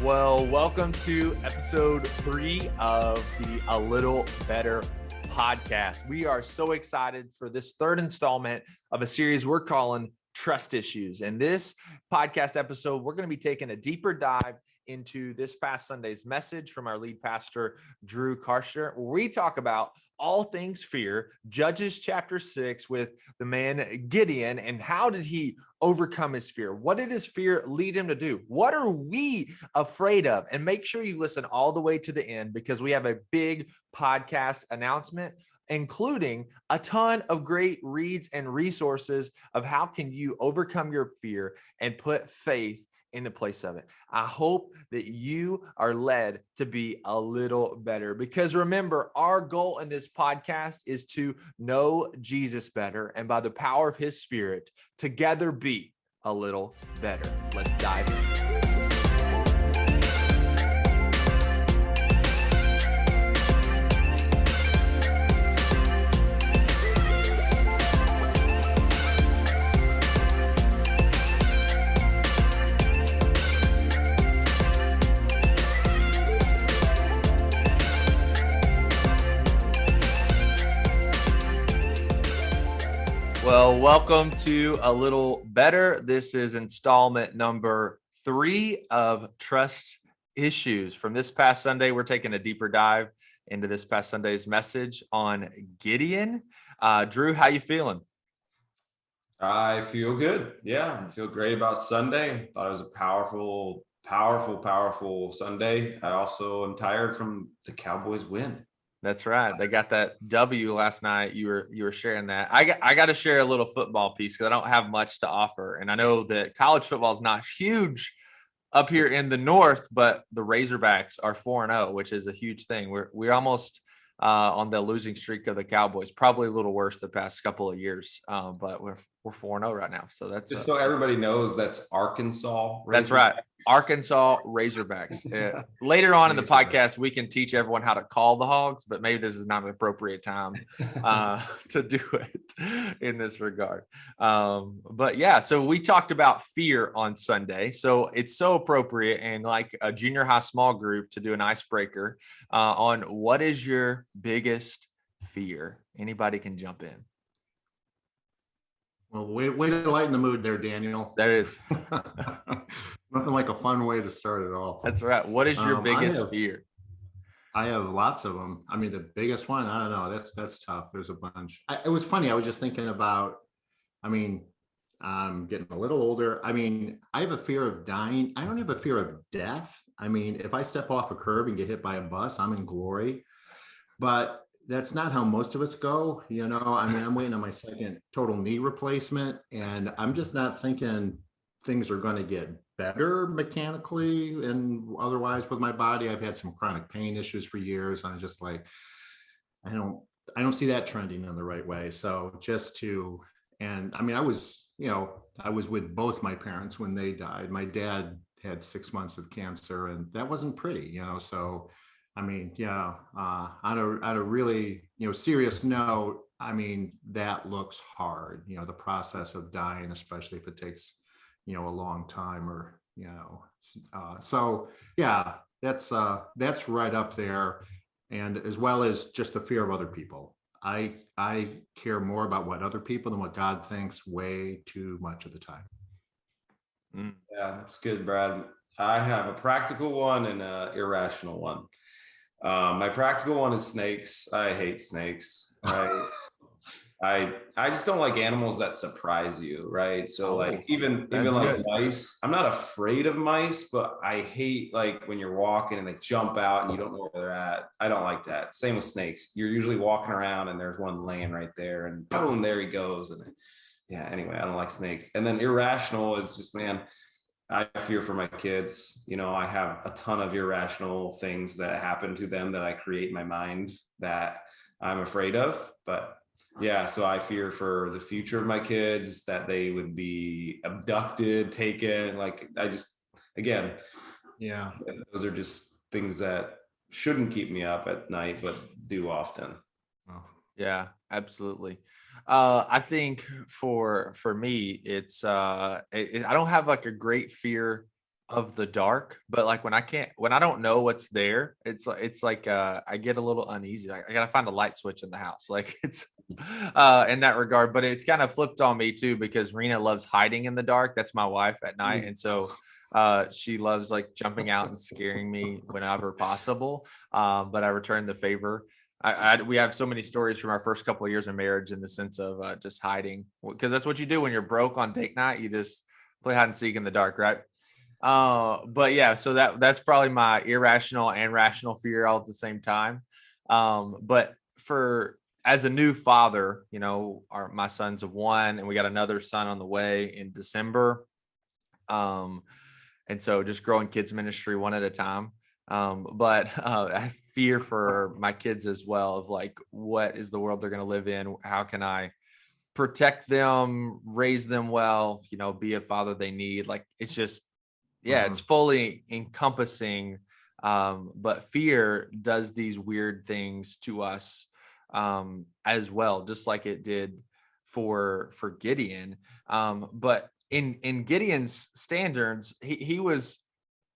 Well, welcome to episode 3 of the A Little Better podcast. We are so excited for this third installment of a series we're calling Trust Issues. And this podcast episode, we're going to be taking a deeper dive into this past Sunday's message from our lead pastor, Drew Karster, where we talk about all things fear, Judges chapter 6 with the man Gideon, and how did he overcome his fear? What did his fear lead him to do? What are we afraid of? And make sure you listen all the way to the end because we have a big podcast announcement, including a ton of great reads and resources of how can you overcome your fear and put faith in the place of it. I hope that you are led to be a little better, because remember, our goal in this podcast is to know Jesus better, and by the power of his spirit, together be a little better. Let's dive in. Well, welcome to A Little Better. This is installment number 3 of Trust Issues. From this past Sunday, we're taking a deeper dive into this past Sunday's message on Gideon. Drew, how you feeling? I feel good. Yeah, I feel great about Sunday. Thought it was a powerful Sunday. I also am tired from the Cowboys win. That's right. They got that W last night. You were sharing that. I got to share a little football piece because I don't have much to offer. And I know that college football is not huge up here in the North, but the Razorbacks are 4-0, which is a huge thing. We're almost on the losing streak of the Cowboys, probably a little worse the past couple of years. But we're 4-0 right now. So that's just so everybody knows, that's Arkansas. That's right. Arkansas Razorbacks. Later on in the podcast, we can teach everyone how to call the Hogs, but maybe this is not an appropriate time to do it in this regard. But yeah, so we talked about fear on Sunday. So it's so appropriate and like a junior high small group to do an icebreaker on what is your biggest fear. Anybody can jump in. Well, way to lighten the mood there, Daniel. There is. Nothing like a fun way to start it all. That's right. What is your biggest fear? I have lots of them. I mean, the biggest one, I don't know. That's tough. There's a bunch. It was funny. I was just thinking about, I'm getting a little older. I mean, I have a fear of dying. I don't have a fear of death. I mean, if I step off a curb and get hit by a bus, I'm in glory. But that's not how most of us go. I'm waiting on my second total knee replacement, and I'm just not thinking things are going to get better mechanically and otherwise with my body. I've had some chronic pain issues for years. And I'm just like, I don't see that trending in the right way. So I was with both my parents when they died. My dad had 6 months of cancer, and that wasn't pretty, so on a really, serious note, that looks hard, the process of dying, especially if it takes, a long time that's right up there. And as well as just the fear of other people. I care more about what other people than what God thinks way too much of the time. Yeah, that's good, Brad. I have a practical one and an irrational one. My practical one is snakes. I hate snakes. Right? I just don't like animals that surprise you, right? So even like mice, I'm not afraid of mice, but I hate like when you're walking and they jump out and you don't know where they're at. I don't like that. Same with snakes. You're usually walking around and there's one laying right there and boom, there he goes. And yeah, anyway, I don't like snakes. And then irrational is just, man, I fear for my kids. I have a ton of irrational things that happen to them that I create in my mind that I'm afraid of. But yeah, so I fear for the future of my kids, that they would be abducted, taken. Yeah, those are just things that shouldn't keep me up at night, but do often. Yeah, absolutely. I think for me, it's I don't have like a great fear of the dark, but like when I don't know what's there, it's like I get a little uneasy. Like I gotta find a light switch in the house. Like it's in that regard, but it's kind of flipped on me too, because Rena loves hiding in the dark. That's my wife at night. And so she loves like jumping out and scaring me whenever possible. But I return the favor. We have so many stories from our first couple of years of marriage in the sense of just hiding, because that's what you do when you're broke on date night. You just play hide and seek in the dark, right? But yeah, so that's probably my irrational and rational fear all at the same time. But for as a new father, my son's of 1 and we got another son on the way in December. And so just growing kids ministry one at a time. But I have fear for my kids as well, of like, what is the world they're going to live in? How can I protect them, raise them well, be a father they need? Like, it's just, it's fully encompassing. But fear does these weird things to us as well, just like it did for Gideon. But in Gideon's standards, he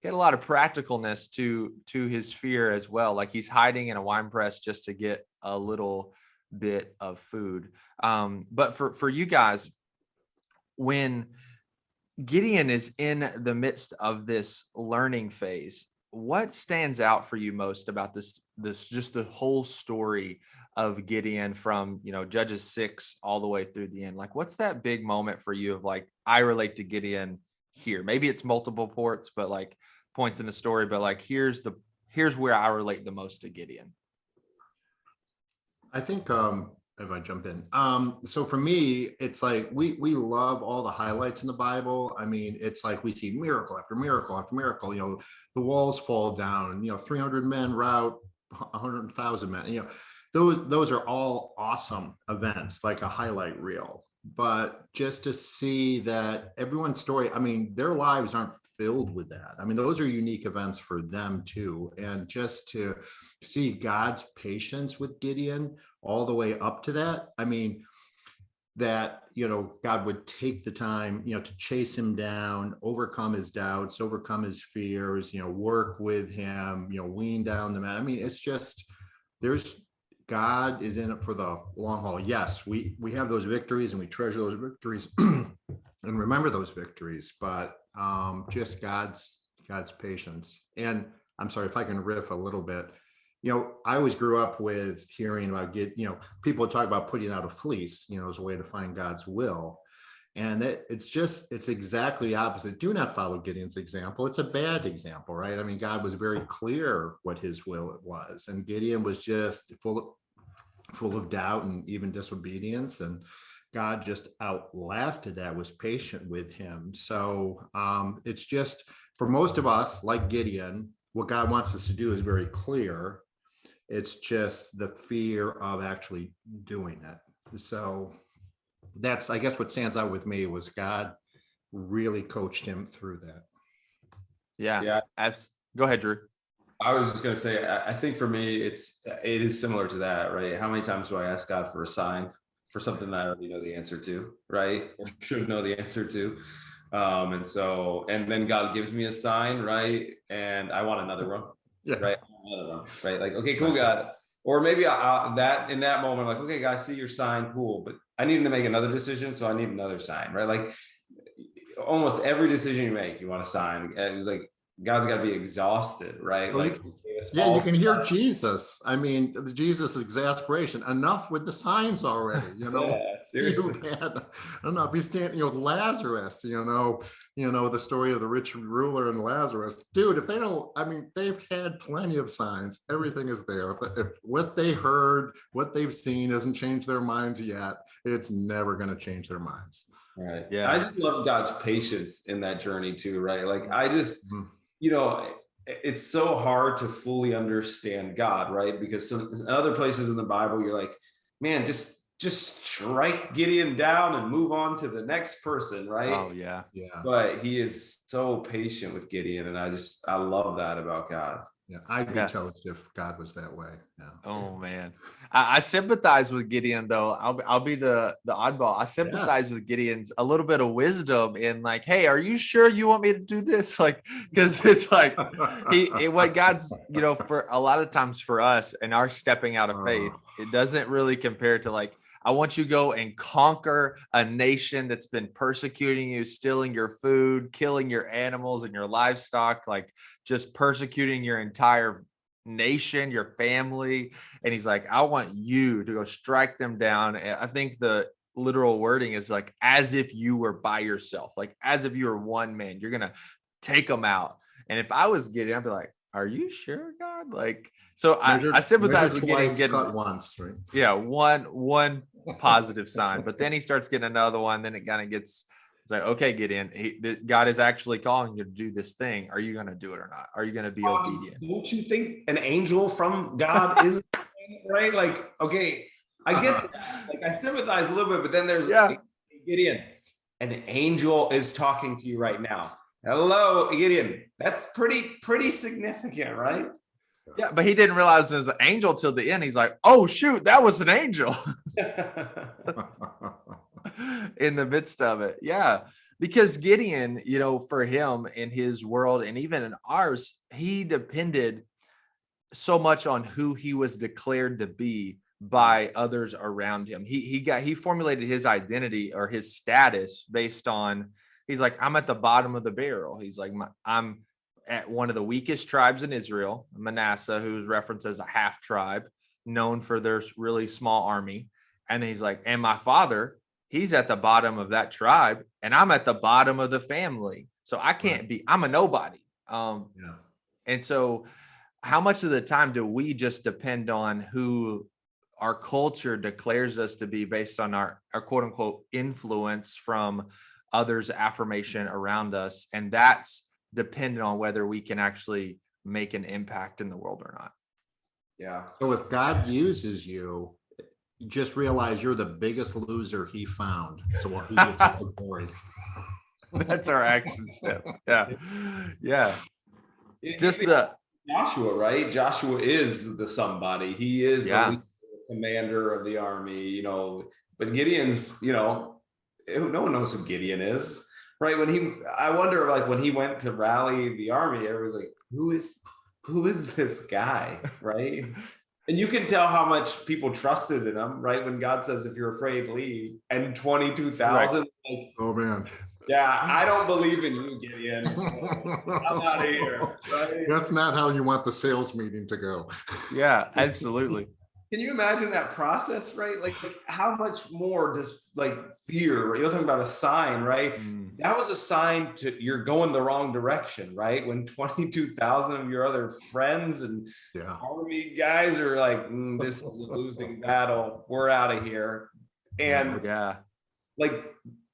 had a lot of practicalness to his fear as well. Like he's hiding in a wine press just to get a little bit of food. But for you guys, when Gideon is in the midst of this learning phase, what stands out for you most about this just the whole story of Gideon from, Judges 6 all the way through the end? Like, what's that big moment for you of like, I relate to Gideon here? Maybe it's multiple points in the story, but like, here's where I relate the most to Gideon. I think, if I jump in, so for me, it's like we love all the highlights in the Bible. I mean, it's like we see miracle after miracle after miracle. The walls fall down. 300 men rout 100,000 men. Those are all awesome events, like a highlight reel. But just to see that everyone's story, I mean, their lives aren't filled with that. I mean, those are unique events for them too. And just to see God's patience with Gideon all the way up to that, I mean, that, God would take the time, to chase him down, overcome his doubts, overcome his fears, work with him, wean down the man. I mean, it's just, God is in it for the long haul. Yes, we have those victories and we treasure those victories and remember those victories, but just God's patience. And I'm sorry if I can riff a little bit. I always grew up with hearing about people talk about putting out a fleece, as a way to find God's will. And it's exactly the opposite. Do not follow Gideon's example. It's a bad example, right? I mean, God was very clear what his will was, and Gideon was just full of doubt and even disobedience. And God just outlasted that, was patient with him. So it's just, for most of us, like Gideon, what God wants us to do is very clear. It's just the fear of actually doing it. So that's, I guess, what stands out with me was God really coached him through that. Yeah. Go ahead, Drew. I was just going to say, I think for me, it is similar to that, right? How many times do I ask God for a sign for something that I already know the answer to, right? Or should know the answer to. And then God gives me a sign, right? And I want another one, right? Another one, right? Like, okay, cool, God. Or maybe that in that moment, like, okay, God, I see your sign, cool, but I need to make another decision, so I need another sign, right? Like, almost every decision you make, you want a sign. And it was like, God's got to be exhausted, right? You can hear Jesus. I mean, the Jesus exasperation. Enough with the signs already. Yeah, seriously. He's standing, Lazarus. The story of the rich ruler and Lazarus. Dude, if they don't, I mean, they've had plenty of signs. Everything is there. If what they heard, what they've seen, hasn't changed their minds yet, it's never going to change their minds. Right. Yeah. I just love God's patience in that journey too, right? Like, I just. It's so hard to fully understand God, right? Because some other places in the Bible, you're like, man, just strike Gideon down and move on to the next person, right? Oh yeah. But he is so patient with Gideon, and I love that about God. Yeah, I'd be Yeah. toast if God was that way. Yeah. Oh man, I sympathize with Gideon though. I'll be the oddball. I sympathize Yes. with Gideon's a little bit of wisdom in like, hey, are you sure you want me to do this? Like, because it's like what God's for a lot of times for us and our stepping out of faith, Oh, it doesn't really compare to like I want you to go and conquer a nation that's been persecuting you, stealing your food, killing your animals and your livestock, like just persecuting your entire nation, your family. And he's like, I want you to go strike them down. And I think the literal wording is like, as if you were by yourself, like as if you were one man, you're going to take them out. And if I was Gideon, I'd be like, are you sure, God? Like, so I sympathize measured with Gideon twice, getting, cut once, right? yeah, one positive sign, but then he starts getting another one. Then it kind of gets, it's like, okay, Gideon, God is actually calling you to do this thing. Are you going to do it or not? Are you going to be obedient? Don't you think an angel from God is right? Like, okay, I get that. Like, I sympathize a little bit, but then there's Gideon. An angel is talking to you right now. Hello, Gideon. That's pretty significant, right? Yeah, but he didn't realize it was an angel till the end. He's like, oh shoot, that was an angel in the midst of it. Yeah. Because Gideon, for him in his world and even in ours, he depended so much on who he was declared to be by others around him. He formulated his identity or his status based on, he's like, I'm at the bottom of the barrel. He's like, I'm at one of the weakest tribes in Israel, Manasseh, who's referenced as a half tribe, known for their really small army. And then he's like, and my father, he's at the bottom of that tribe, and I'm at the bottom of the family. So I can't be, I'm a nobody. And so how much of the time do we just depend on who our culture declares us to be based on our quote unquote influence from others' affirmation around us? And that's dependent on whether we can actually make an impact in the world or not. Yeah. So if God uses you, just realize you're the biggest loser he found. So he gets the glory. That's our action step. Yeah. Yeah. Just Joshua, right? Joshua is the somebody. He is the leader, commander of the army, but Gideon's, no one knows who Gideon is, right? I wonder, like, when he went to rally the army, everyone's like, who is this guy, right? And you can tell how much people trusted in him, right? When God says, if you're afraid, leave. And 22,000, like, oh man. Yeah, I don't believe in you, Gideon. So I'm out of here. Right? That's not how you want the sales meeting to go. Yeah, absolutely. Can you imagine that process, right? Like how much more does like fear, right? You're talking about a sign, right? That was a sign to you're going the wrong direction, right? When 22,000 of your other friends and army guys are like, this is a losing battle. We're out of here. And like,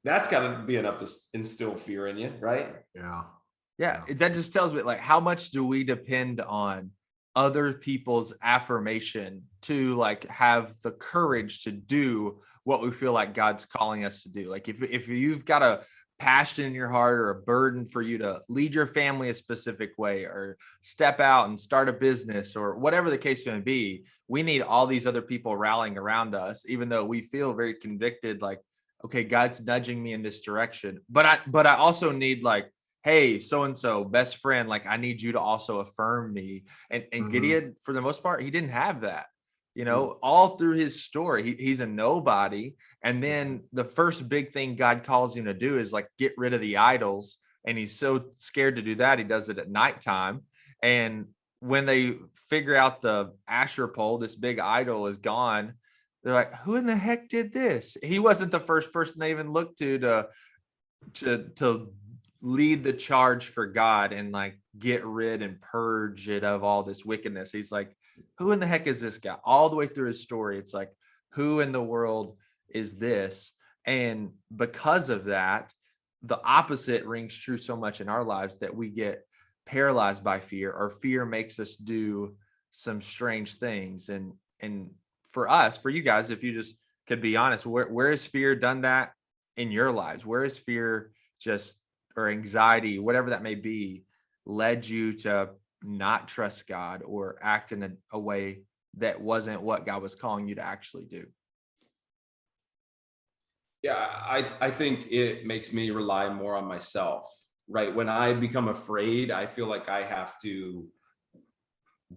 that's got to be enough to instill fear in you, right? Yeah. That just tells me, like, how much do we depend on other people's affirmation to like have the courage to do what we feel like God's calling us to do? Like if you've got a passion in your heart or a burden for you to lead your family a specific way or step out and start a business or whatever the case may be, we need all these other people rallying around us, even though we feel very convicted, like, okay, God's nudging me in this direction. But I also need, like, hey, so-and-so, best friend, like, I need you to also affirm me. And Gideon, for the most part, he didn't have that, all through his story. He's a nobody. And then the first big thing God calls him to do is like, get rid of the idols. And he's so scared to do that. He does it at nighttime. And when they figure out the Asher pole, this big idol is gone, they're like, who in the heck did this? He wasn't the first person they even looked to lead the charge for God and like get rid and purge it of all this wickedness. He's like, who in the heck is this guy? All the way through his story, it's like, who in the world is this? And because of that, the opposite rings true so much in our lives, that we get paralyzed by fear, or fear makes us do some strange things. And for us, for you guys, if you just could be honest, where has fear done that in your lives? Where is fear just, or anxiety, whatever that may be, led you to not trust God or act in a way that wasn't what God was calling you to actually do? Yeah, I think it makes me rely more on myself, right? When I become afraid, I feel like I have to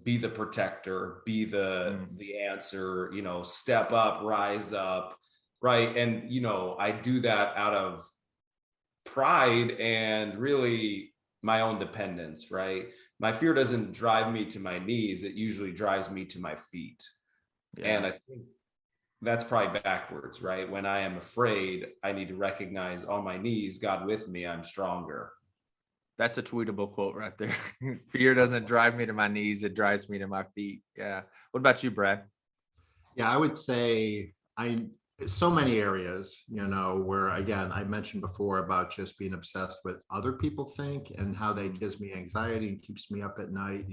be the protector, be the answer, step up, rise up, right? And I do that out of pride and really my own dependence, right? My fear doesn't drive me to my knees, it usually drives me to my feet. Yeah. And I think that's probably backwards, right? When I am afraid, I need to recognize on my knees, God with me, I'm stronger. That's a tweetable quote right there. Fear doesn't drive me to my knees, it drives me to my feet. Yeah. What about you, Brad? Yeah, I would say so many areas, where again, I mentioned before about just being obsessed with other people think and how that gives me anxiety and keeps me up at night,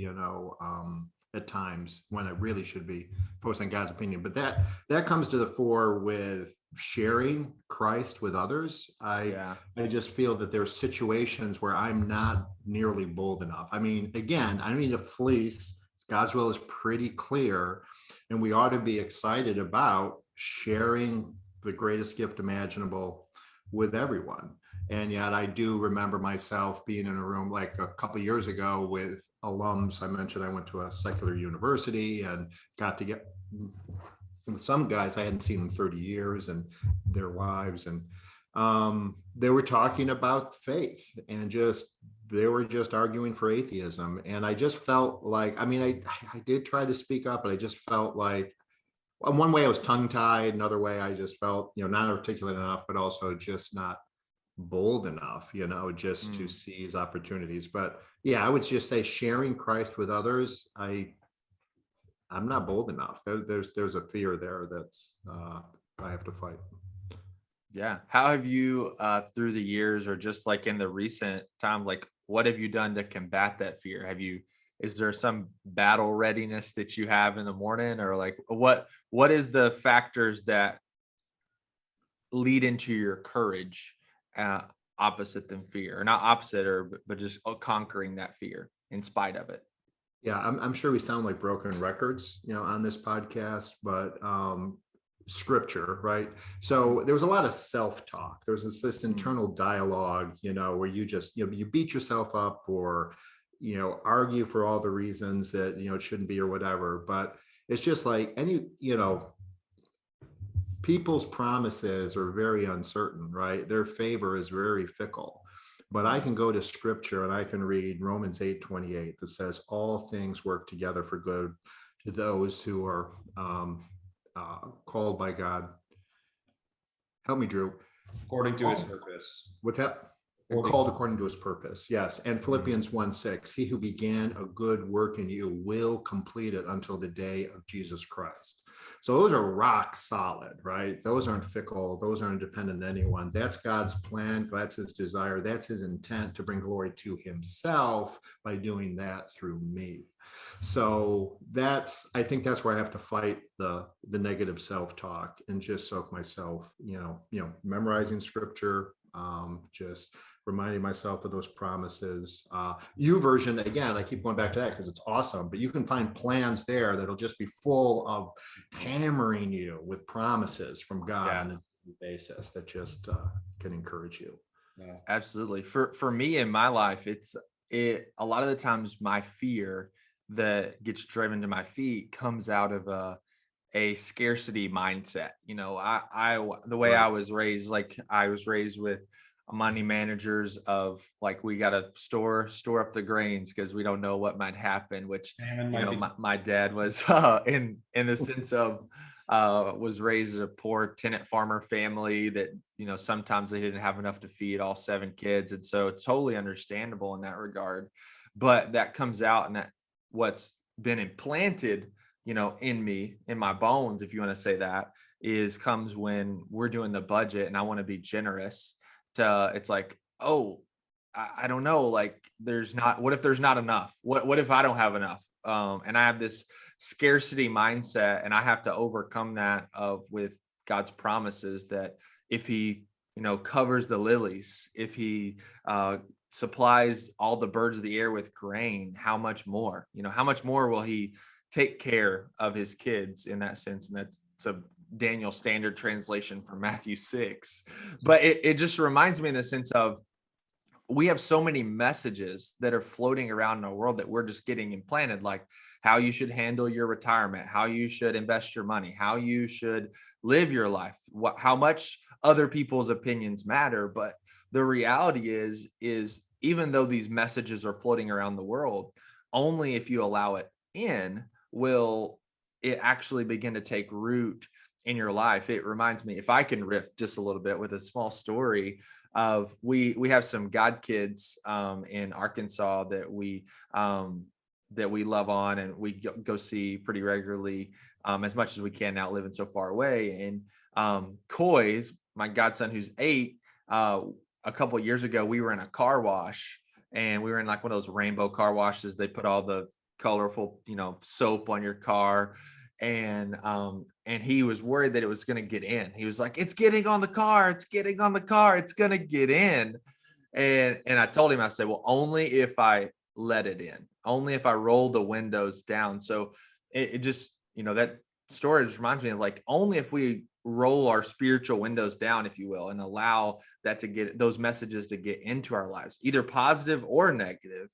at times when I really should be posting God's opinion. But that comes to the fore with sharing Christ with others. I just feel that there's situations where I'm not nearly bold enough. I mean, again, I don't need to fleece. God's will is pretty clear, and we ought to be excited about sharing the greatest gift imaginable with everyone. And yet I do remember myself being in a room like a couple of years ago with alums. I mentioned I went to a secular university and got to get with some guys I hadn't seen in 30 years and their wives. And they were talking about faith and they were just arguing for atheism. And I just felt like, I mean, I did try to speak up, but I just felt like, one way I was tongue tied, another way I just felt, not articulate enough, but also just not bold enough, just to seize opportunities. But yeah, I would just say sharing Christ with others, I'm not bold enough. There's a fear there that's I have to fight. Yeah. How have you through the years or just like in the recent time, like what have you done to combat that fear? Is there some battle readiness that you have in the morning, or like what is the factors that lead into your courage opposite than fear, or not opposite, but just conquering that fear in spite of it? Yeah, I'm sure we sound like broken records, on this podcast, but scripture, right? So there was a lot of self-talk. There was this internal dialogue, where you just, you beat yourself up or, argue for all the reasons that, it shouldn't be or whatever. But it's just like people's promises are very uncertain, right? Their favor is very fickle. But I can go to scripture and I can read Romans 8:28 that says all things work together for good to those who are called by God. Help me, Drew. According to his purpose. What's that? Called according to his purpose. Yes. And Philippians 1:6, he who began a good work in you will complete it until the day of Jesus Christ. So those are rock solid, right? Those aren't fickle. Those aren't dependent on anyone. That's God's plan. That's his desire. That's his intent to bring glory to himself by doing that through me. So I think that's where I have to fight the negative self-talk and just soak myself, memorizing scripture, just reminding myself of those promises. YouVersion, again, I keep going back to that because it's awesome, but you can find plans there that'll just be full of hammering you with promises from God on a basis that just can encourage you. Yeah, absolutely. For me in my life, a lot of the times my fear that gets driven to my feet comes out of a scarcity mindset. The way I was raised, like I was raised with money managers of like, we got to store up the grains because we don't know what might happen, which, my dad was in the sense of was raised in a poor tenant farmer family that, sometimes they didn't have enough to feed all 7 kids. And so it's totally understandable in that regard, but that comes out, and that what's been implanted, in me, in my bones, if you want to say that, comes when we're doing the budget and I want to be generous. It's like, oh, I don't know, like what if there's not enough? What if I don't have enough? And I have this scarcity mindset, and I have to overcome that with God's promises that if he, covers the lilies, if he supplies all the birds of the air with grain, how much more, how much more will he take care of his kids in that sense? And that's a Daniel Standard translation from Matthew 6. But it just reminds me in the sense of, we have so many messages that are floating around in our world that we're just getting implanted, like how you should handle your retirement, how you should invest your money, how you should live your life, how much other people's opinions matter. But the reality is even though these messages are floating around the world, only if you allow it in will it actually begin to take root in your life. It reminds me, if I can riff just a little bit with a small story of, we have some God kids in Arkansas that we love on, and we go see pretty regularly, as much as we can now, living so far away. And Coy, my godson who's 8, a couple of years ago, we were in a car wash, and we were in like one of those rainbow car washes. They put all the colorful, soap on your car. And he was worried that it was going to get in. He was like, it's getting on the car. It's getting on the car. It's going to get in. And I told him, I said, well, only if I let it in, only if I roll the windows down. So it just, that story just reminds me of, like, only if we roll our spiritual windows down, if you will, and allow that to get those messages to get into our lives, either positive or negative,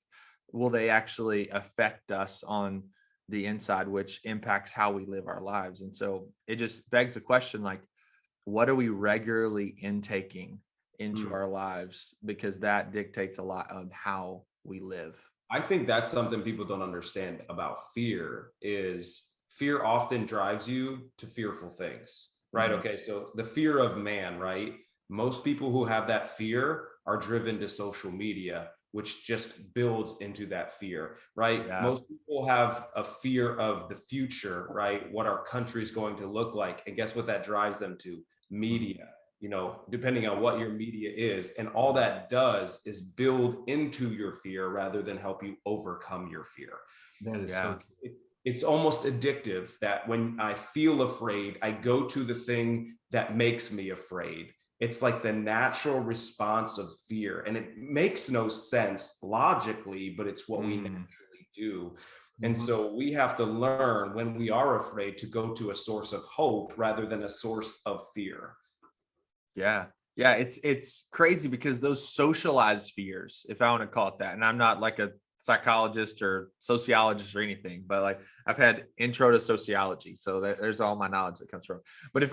will they actually affect us on the inside, which impacts how we live our lives. And so it just begs the question, like, what are we regularly intaking into our lives? Because that dictates a lot on how we live. I think that's something people don't understand about fear, is fear often drives you to fearful things, right? Okay, so the fear of man, right? Most people who have that fear are driven to social media, which just builds into that fear, right? Yeah. Most people have a fear of the future, right? What our country is going to look like. And guess what that drives them to? Media, depending on what your media is. And all that does is build into your fear rather than help you overcome your fear. That is so true. It's almost addictive that when I feel afraid, I go to the thing that makes me afraid. It's like the natural response of fear. And it makes no sense logically, but it's what we naturally do. And so we have to learn, when we are afraid, to go to a source of hope rather than a source of fear. Yeah. Yeah. It's crazy because those socialized fears, if I want to call it that, and I'm not like a psychologist or sociologist or anything, but like I've had intro to sociology, so there's all my knowledge that comes from. But if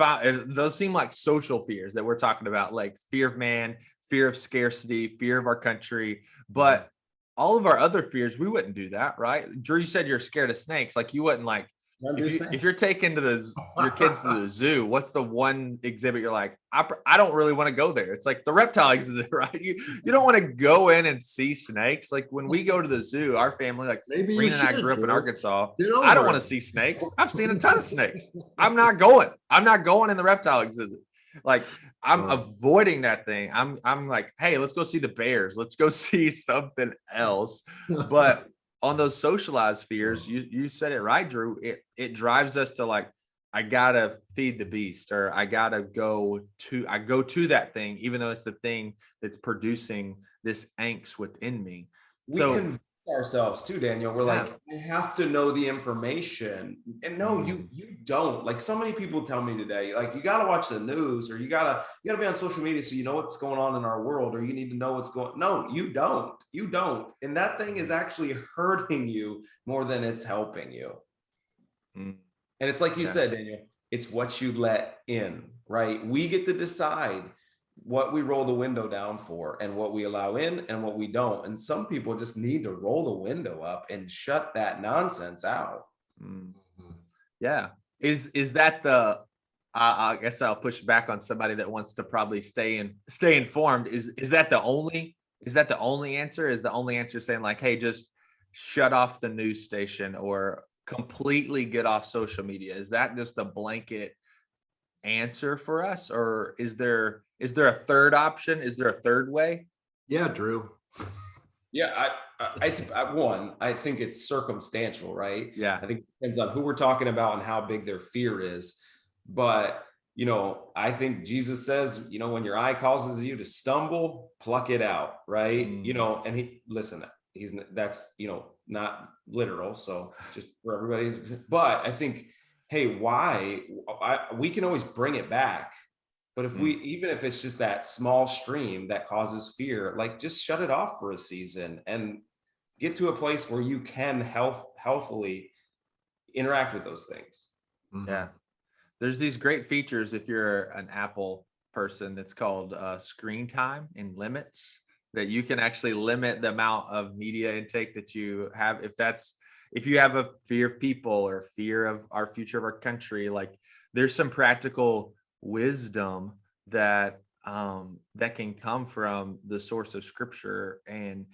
those seem like social fears that we're talking about, like fear of man, fear of scarcity, fear of our country, but all of our other fears, we wouldn't do that, right? Drew, you said you're scared of snakes. Like, you wouldn't, like, if you're taking your kids to the zoo, what's the one exhibit you're like, I don't really want to go there? It's like the reptile exhibit, right? You don't want to go in and see snakes. Like, when we go to the zoo, our family, like, Rena and I grew up in Arkansas. I don't want to see snakes. I've seen a ton of snakes. I'm not going in the reptile exhibit. Like, I'm avoiding that thing. I'm like, hey, let's go see the bears. Let's go see something else. But on those socialized fears, you said it right, Drew. It drives us to, like, I gotta feed the beast, or I go to that thing, even though it's the thing that's producing this angst within me. We convince ourselves too, Daniel. We're like, I have to know the information. And no, you don't. Like, so many people tell me today, like, you gotta watch the news, or you gotta be on social media so you know what's going on in our world, or you need to know what's going on. No, you don't. And that thing is actually hurting you more than it's helping you. And it's like you said, Daniel, it's what you let in, right? We get to decide what we roll the window down for, and what we allow in and what we don't. And some people just need to roll the window up and shut that nonsense out. Yeah. Is that I guess I'll push back on somebody that wants to probably stay informed. Is that the only answer? Is the only answer saying, like, hey, just shut off the news station or completely get off social media? Is that just the blanket answer for us, or is there a third option? Is there a third way? Yeah, Drew. Yeah, I think it's circumstantial, right? Yeah, I think it depends on who we're talking about and how big their fear is. But I think Jesus says, when your eye causes you to stumble, pluck it out, right? And that's, not literal. So just for everybody, but I think, hey, we can always bring it back. But even if it's just that small stream that causes fear, like just shut it off for a season and get to a place where you can healthfully interact with those things. Yeah. There's these great features if you're an Apple person that's called screen time and limits, that you can actually limit the amount of media intake that you have. If you have a fear of people or fear of our future of our country, like there's some practical wisdom that can come from the source of scripture. And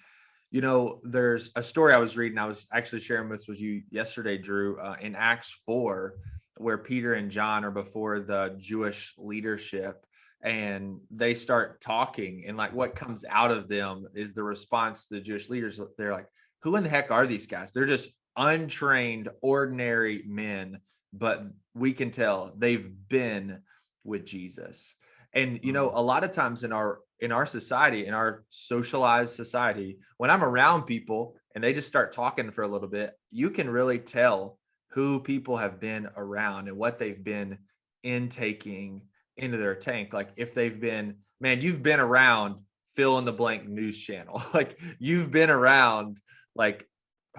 there's a story I was reading. I was actually sharing this with you yesterday, Drew, in Acts 4, where Peter and John are before the Jewish leadership, and they start talking, and like what comes out of them is the response to the Jewish leaders. They're like, who in the heck are these guys? They're just untrained, ordinary men, but we can tell they've been with Jesus. And a lot of times in our society, in our socialized society, when I'm around people and they just start talking for a little bit, you can really tell who people have been around and what they've been intaking into their tank. Like if they've been, man, you've been around fill in the blank news channel, like you've been around like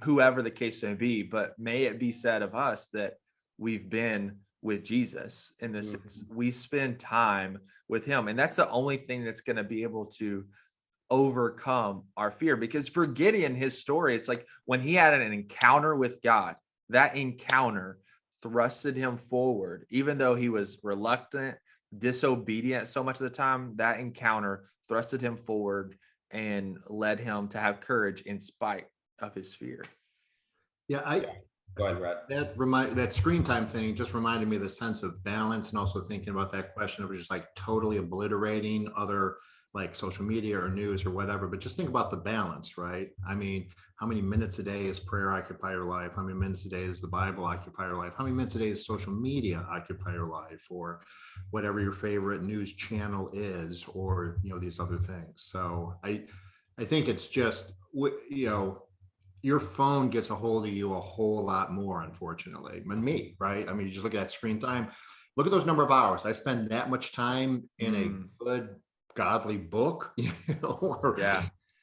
whoever the case may be, but may it be said of us that we've been with Jesus in this sense. We spend time with him, and that's the only thing that's going to be able to overcome our fear. Because for Gideon, his story, it's like when he had an encounter with God, that encounter thrusted him forward, even though he was reluctant, disobedient so much of the time. That encounter thrusted him forward and led him to have courage in spite of his fear. Yeah, Go ahead, Brad. That screen time thing just reminded me of the sense of balance, and also thinking about that question of just like totally obliterating other like social media or news or whatever. But just think about the balance, right? I mean, how many minutes a day is prayer occupy your life? How many minutes a day does the Bible occupy your life? How many minutes a day is social media occupy your life, or whatever your favorite news channel is, or these other things? So I think it's just your phone gets a hold of you a whole lot more, unfortunately, than me, right? I mean, you just look at that screen time, look at those number of hours. I spend that much time in a good, godly book, or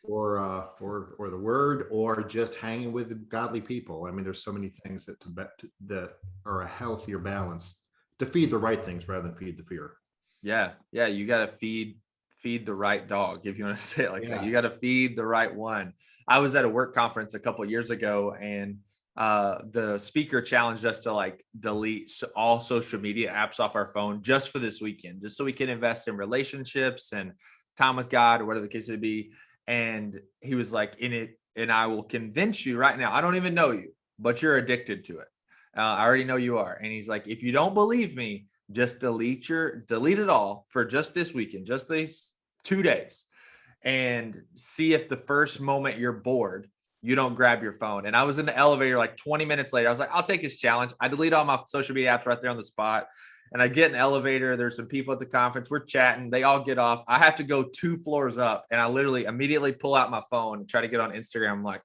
the word, or just hanging with godly people. I mean, there's so many things that are a healthier balance to feed the right things rather than feed the fear. Yeah. You got to feed the right dog, if you want to say it like that. You got to feed the right one. I was at a work conference a couple of years ago, and the speaker challenged us to like delete all social media apps off our phone just for this weekend, just so we can invest in relationships and time with God, or whatever the case may be. And he was like, and I will convince you right now, I don't even know you, but you're addicted to it. I already know you are. And he's like, if you don't believe me, just delete it all for just this weekend, just these 2 days, and see if the first moment you're bored, you don't grab your phone. And I was in the elevator like 20 minutes later. I was like, I'll take his challenge. I delete all my social media apps right there on the spot. And I get in the elevator. There's some people at the conference. We're chatting. They all get off. I have to go 2 floors up. And I literally immediately pull out my phone and try to get on Instagram. I'm like,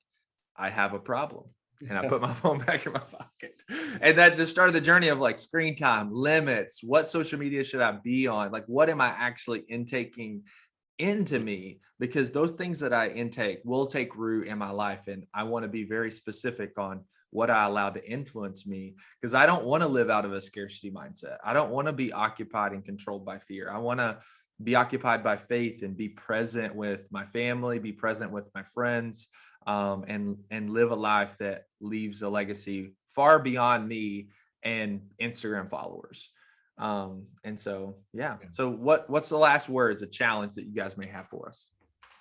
I have a problem. And I put my phone back in my pocket. And that just started the journey of like screen time, limits. What social media should I be on? Like, what am I actually intaking into me? Because those things that I intake will take root in my life. And I want to be very specific on what I allow to influence me, because I don't want to live out of a scarcity mindset. I don't want to be occupied and controlled by fear. I want to be occupied by faith and be present with my family, be present with my friends, and live a life that leaves a legacy far beyond me and Instagram followers. And so, yeah. So what's the last words, a challenge that you guys may have for us?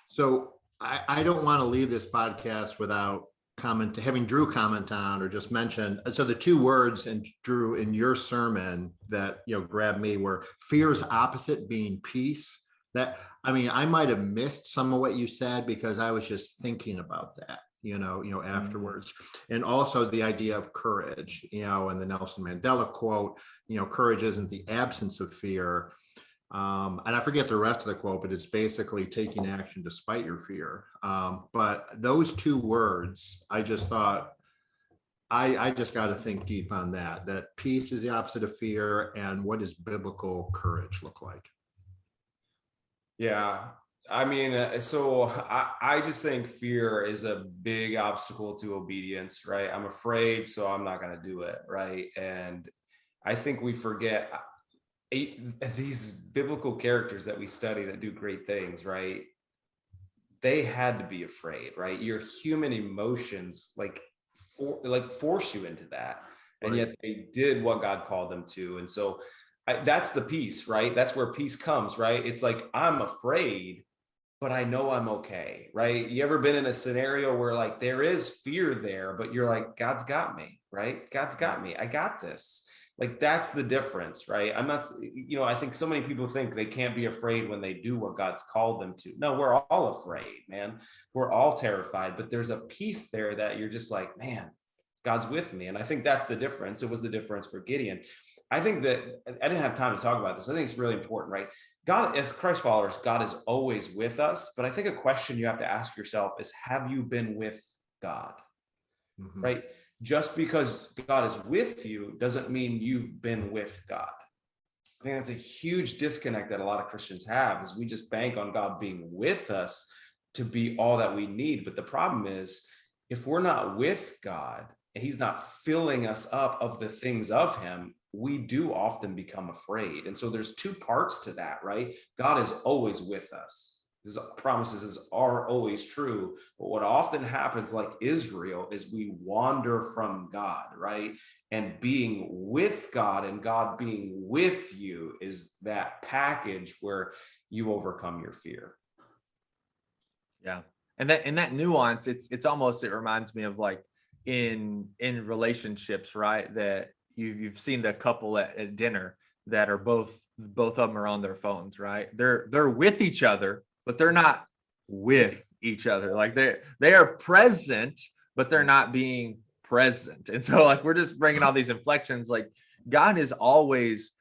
So I don't want to leave this podcast without having Drew comment on, or just mention. So the 2 words, and Drew, in your sermon that grabbed me were fear's opposite being peace. That, I mean, I might have missed some of what you said because I was just thinking about that. afterwards. And also the idea of courage, and the Nelson Mandela quote, courage isn't the absence of fear. And I forget the rest of the quote, but it's basically taking action despite your fear. But those two words, I just thought, I just got to think deep on that peace is the opposite of fear. And what does biblical courage look like? Yeah. I mean, so I just think fear is a big obstacle to obedience, right? I'm afraid, so I'm not going to do it, right? And I think we forget these biblical characters that we study that do great things, right? They had to be afraid, right? Your human emotions force you into that, and yet they did what God called them to. And so that's the peace, right? That's where peace comes, right? It's like, I'm afraid, but I know I'm okay, right? You ever been in a scenario where like there is fear there, but you're like, God's got me, right? God's got me. I got this. Like, that's the difference, right? I'm not, I think so many people think they can't be afraid when they do what God's called them to. No, we're all afraid, man. We're all terrified, but there's a peace there that you're just like, man, God's with me. And I think that's the difference. It was the difference for Gideon. I think that I didn't have time to talk about this. I think it's really important, right? God, as Christ followers, God is always with us. But I think a question you have to ask yourself is, have you been with God? Mm-hmm. Right? Just because God is with you doesn't mean you've been with God. I think that's a huge disconnect that a lot of Christians have, is we just bank on God being with us to be all that we need. But the problem is, if we're not with God and he's not filling us up of the things of him, we do often become afraid. And so there's two parts to that, right? God is always with us. His promises are always true. But what often happens, like Israel, is we wander from God, right? And being with God and God being with you is that package where you overcome your fear. Yeah. And that nuance, it's almost, it reminds me of like in relationships, right? That you've seen the couple at dinner that are both of them are on their phones, right? They're with each other, but they're not with each other. Like they are present, but they're not being present. And so like, we're just bringing all these inflections. Like, God is always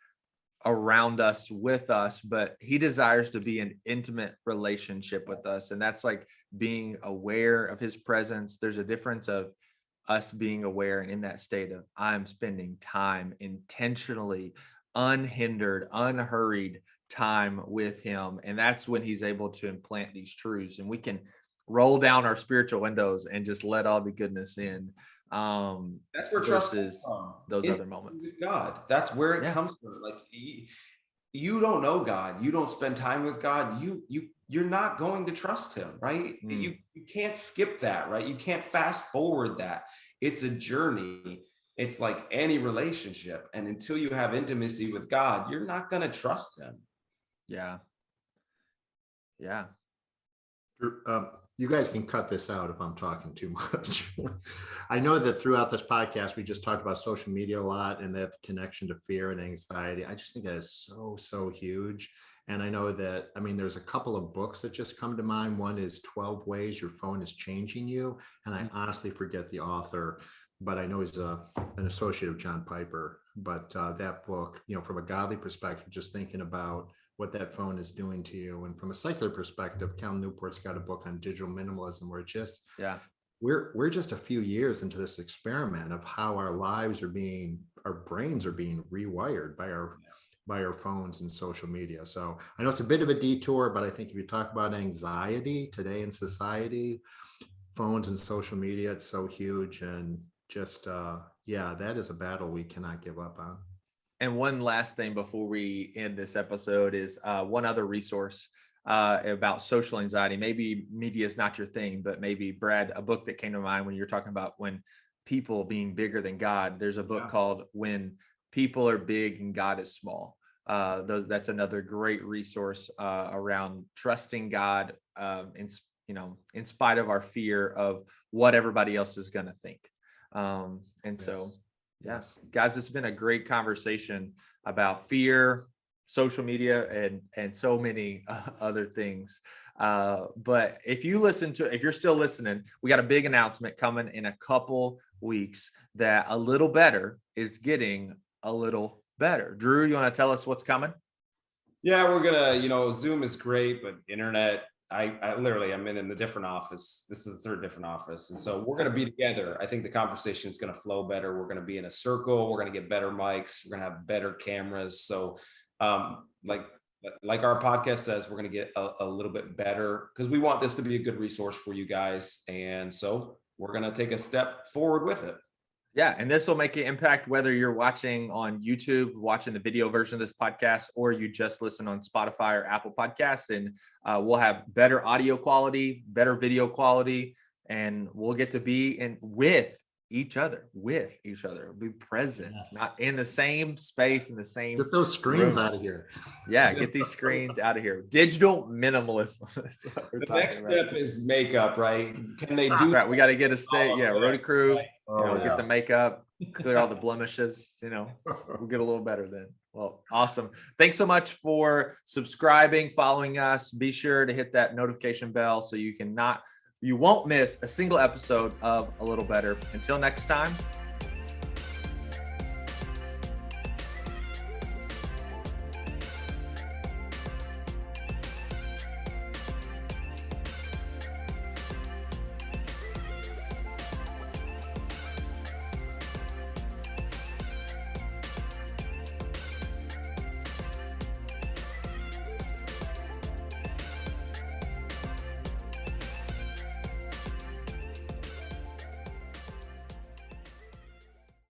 around us, with us, but he desires to be an intimate relationship with us. And that's like being aware of his presence. There's a difference of us being aware and in that state of, I'm spending time intentionally, unhindered, unhurried time with him. And that's when he's able to implant these truths, and we can roll down our spiritual windows and just let all the goodness in. That's where trust is, those other moments. God, that's where it comes from. Like, you don't know God, you don't spend time with God, you're not going to trust him, right? You can't skip that, right? You can't fast forward that. It's a journey. It's like any relationship. And until you have intimacy with God, you're not going to trust him. Yeah. Yeah. You guys can cut this out if I'm talking too much. I know that throughout this podcast, we just talked about social media a lot and that connection to fear and anxiety. I just think that is so huge. And I know that, there's a couple of books that just come to mind. One is 12 Ways Your Phone is Changing You. And I honestly forget the author, but I know he's an associate of John Piper. But that book, from a godly perspective, just thinking about what that phone is doing to you. And from a secular perspective, Cal Newport's got a book on digital minimalism, where we're just a few years into this experiment of how our brains are being rewired by our phones and social media. So I know it's a bit of a detour, but I think if you talk about anxiety today in society, phones and social media, it's so huge. And just, that is a battle we cannot give up on. And one last thing before we end this episode is one other resource about social anxiety. Maybe media is not your thing, but maybe, Brad, a book that came to mind when you're talking about when people being bigger than God. There's a book called When People Are Big and God is Small. That's another great resource around trusting God in spite of our fear of what everybody else is going to think. Yes, guys, it's been a great conversation about fear, social media, and so many other things. But if you're still listening, we got a big announcement coming in a couple weeks that A Little Better is getting a little better. Drew, you want to tell us what's coming? Yeah, we're gonna, Zoom is great, but internet, I literally, I'm in a different office. This is the third different office. And so we're going to be together. I think the conversation is going to flow better. We're going to be in a circle. We're going to get better mics. We're going to have better cameras. So like our podcast says, we're going to get a little bit better because we want this to be a good resource for you guys. And so we're going to take a step forward with it. Yeah. And this will make an impact whether you're watching on YouTube, watching the video version of this podcast, or you just listen on Spotify or Apple Podcasts. And we'll have better audio quality, better video quality, and we'll get to be with each other, be present, not in the same space, in the same. Get those screens room. Out of here. Yeah, get these screens out of here. Digital minimalism. That's what we're the next step is makeup, right? Can they do right? We got to get a state. Yeah, Roadie crew. Right. Get the makeup, clear all the blemishes. We'll get a little better then. Well, awesome. Thanks so much for subscribing, following us. Be sure to hit that notification bell so you won't miss a single episode of A Little Better. Until next time,